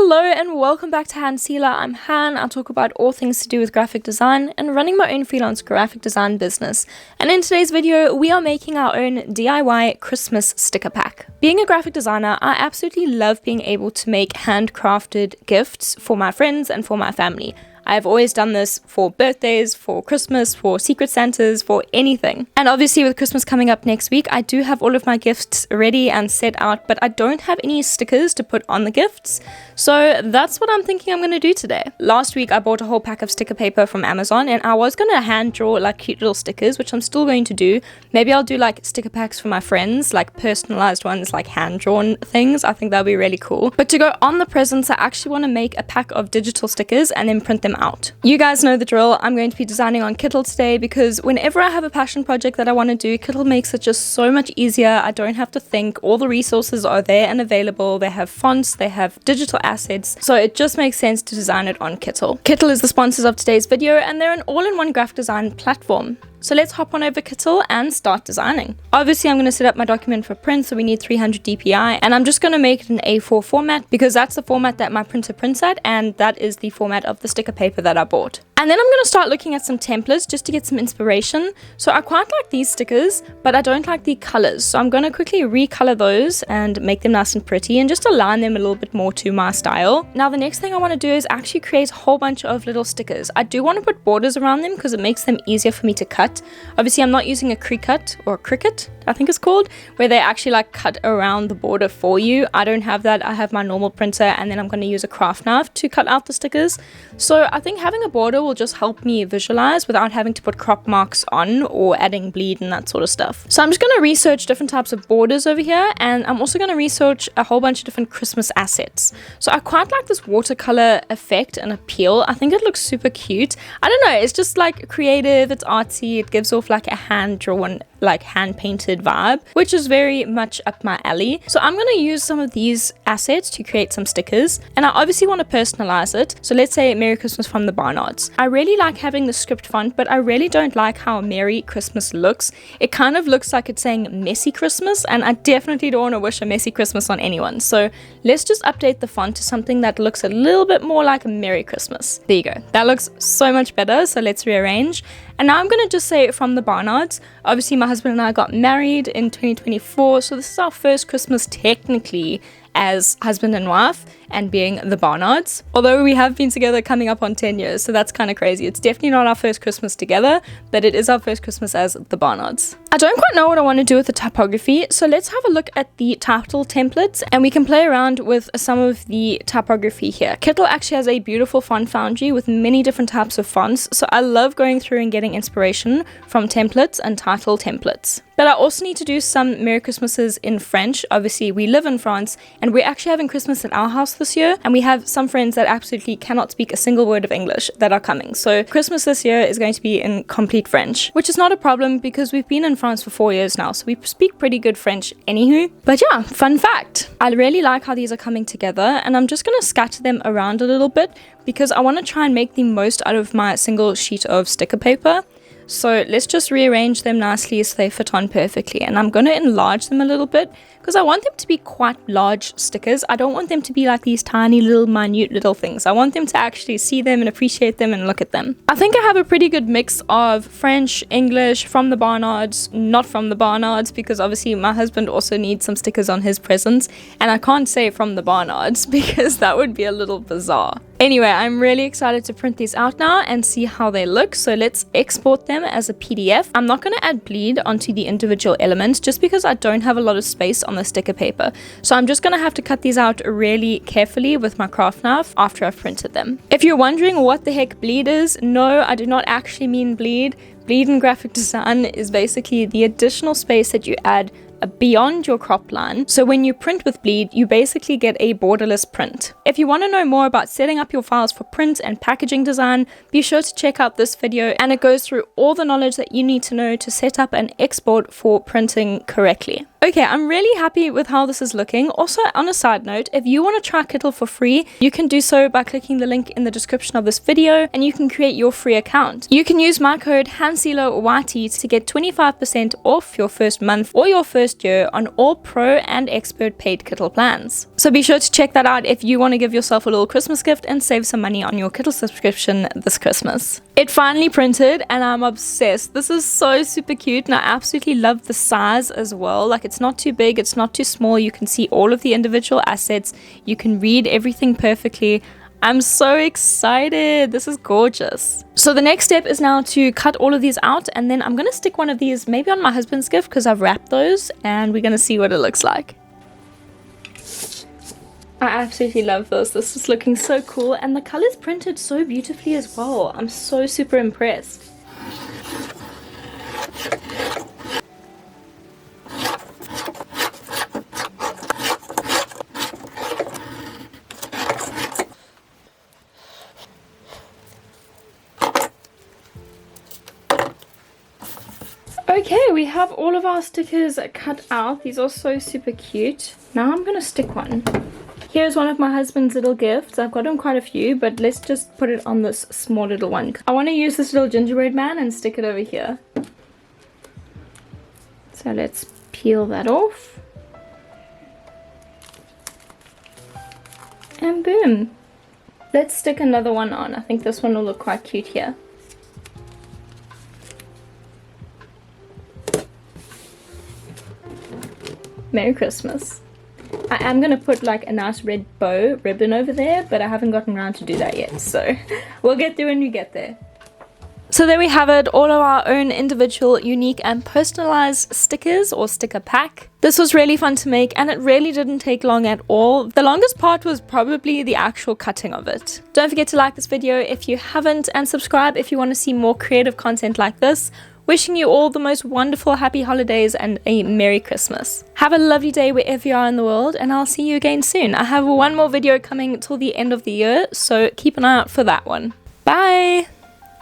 Hello and welcome back to HanSelah. I'm Han. I talk about all things to do with graphic design and running my own freelance graphic design business. And in today's video, we are making our own DIY Christmas sticker pack. Being a graphic designer, I absolutely love being able to make handcrafted gifts for my friends and for my family. I've always done this for birthdays, for Christmas, for Secret Santas, for anything. And obviously with Christmas coming up next week, I do have all of my gifts ready and set out, but I don't have any stickers to put on the gifts. So that's what I'm thinking I'm going to do today. Last week, I bought a whole pack of sticker paper from Amazon and I was going to hand draw like cute little stickers, which I'm still going to do. Maybe I'll do like sticker packs for my friends, like personalized ones, like hand-drawn things. I think that'll be really cool. But to go on the presents, I actually want to make a pack of digital stickers and then print them out. You guys know the drill. I'm going to be designing on Kittl today because whenever I have a passion project that I want to do, Kittl makes it just so much easier. I don't have to think. All the resources are there and available. They have fonts, they have digital assets, so it just makes sense to design it on Kittl. Kittl is the sponsors of today's video and they're an all-in-one graphic design platform. So let's hop on over Kittl and start designing. Obviously, I'm going to set up my document for print, so we need 300 dpi, and I'm just going to make it an A4 format because that's the format that my printer prints at, and that is the format of the sticker paper that I bought. And then I'm going to start looking at some templates just to get some inspiration. So I quite like these stickers, but I don't like the colors. So I'm going to quickly recolor those and make them nice and pretty and just align them a little bit more to my style. Now, the next thing I want to do is actually create a whole bunch of little stickers. I do want to put borders around them because it makes them easier for me to cut. Obviously, I'm not using a Cricut or a Cricut, I think it's called, where they actually like cut around the border for you. I don't have that. I have my normal printer and then I'm going to use a craft knife to cut out the stickers. So I think having a border will just help me visualize without having to put crop marks on or adding bleed and that sort of stuff. So I'm just going to research different types of borders over here, and I'm also going to research a whole bunch of different Christmas assets. So I quite like this watercolor effect and appeal. I think it looks super cute. I don't know, it's just like creative, it's artsy, it gives off like a hand-drawn, like hand-painted vibe, which is very much up my alley. So I'm going to use some of these assets to create some stickers, and I obviously want to personalize it. So let's say Merry Christmas from the Barnards. I really like having the script font, but I really don't like how Merry Christmas looks. It kind of looks like it's saying Messy Christmas, and I definitely don't want to wish a messy Christmas on anyone. So let's just update the font to something that looks a little bit more like a Merry Christmas. There you go. That looks so much better. So let's rearrange. And now I'm going to just say from the Barnards. Obviously, my husband and I got married in 2024, so this is our first Christmas technically as husband and wife and being the Barnards. Although we have been together coming up on 10 years, so that's kind of crazy. It's definitely not our first Christmas together, but it is our first Christmas as the Barnards. I don't quite know what I want to do with the typography, so let's have a look at the title templates and we can play around with some of the typography here. Kittl actually has a beautiful font foundry with many different types of fonts, so I love going through and getting inspiration from templates and title templates. But I also need to do some Merry Christmases in French. Obviously, we live in France and we're actually having Christmas at our house this year, and we have some friends that absolutely cannot speak a single word of English that are coming. So Christmas this year is going to be in complete French, which is not a problem because we've been in France for 4 years now, so we speak pretty good French anywho. But yeah, fun fact. I really like how these are coming together, and I'm just going to scatter them around a little bit because I want to try and make the most out of my single sheet of sticker paper. So let's just rearrange them nicely so they fit on perfectly. And I'm going to enlarge them a little bit because I want them to be quite large stickers. I don't want them to be like these tiny little minute little things. I want them to actually see them and appreciate them and look at them. I think I have a pretty good mix of French, English, from the Barnards, not from the Barnards, because obviously my husband also needs some stickers on his presents. And I can't say from the Barnards because that would be a little bizarre. Anyway, I'm really excited to print these out now and see how they look. So let's export them as a PDF. I'm not going to add bleed onto the individual elements just because I don't have a lot of space on the sticker paper. So I'm just going to have to cut these out really carefully with my craft knife after I've printed them. If you're wondering what the heck bleed is, no, I do not actually mean bleed. Bleed in graphic design is basically the additional space that you add beyond your crop line. So when you print with bleed, you basically get a borderless print. If you want to know more about setting up your files for print and packaging design, be sure to check out this video, and it goes through all the knowledge that you need to know to set up and export for printing correctly. Okay, I'm really happy with how this is looking. Also, on a side note, if you want to try Kittl for free, you can do so by clicking the link in the description of this video, and you can create your free account. You can use my code HanSelah to get 25% off your first month or your first year on all pro and expert paid Kittl plans. So be sure to check that out if you want to give yourself a little Christmas gift and save some money on your Kittl subscription this Christmas. It finally printed and I'm obsessed. This is so super cute and I absolutely love the size as well. Like, it's not too big, it's not too small. You can see all of the individual assets. You can read everything perfectly. I'm so excited. This is gorgeous. So the next step is now to cut all of these out, and then I'm going to stick one of these maybe on my husband's gift because I've wrapped those, and we're going to see what it looks like. I absolutely love this. This is looking so cool, and the colors printed so beautifully as well. I'm so super impressed. Okay, we have all of our stickers cut out. These are so super cute. Now I'm going to stick one. Here's one of my husband's little gifts. I've got him quite a few, but let's just put it on this small little one. I want to use this little gingerbread man and stick it over here. So let's peel that off. And boom. Let's stick another one on. I think this one will look quite cute here. Merry Christmas. I am going to put like a nice red bow ribbon over there, but I haven't gotten around to do that yet, so we'll get there when we get there. So there we have it, all of our own individual, unique and personalized stickers or sticker pack. This was really fun to make and it really didn't take long at all. The longest part was probably the actual cutting of it. Don't forget to like this video if you haven't, and subscribe if you want to see more creative content like this. Wishing you all the most wonderful happy holidays and a Merry Christmas. Have a lovely day wherever you are in the world, and I'll see you again soon. I have one more video coming till the end of the year, so keep an eye out for that one. Bye!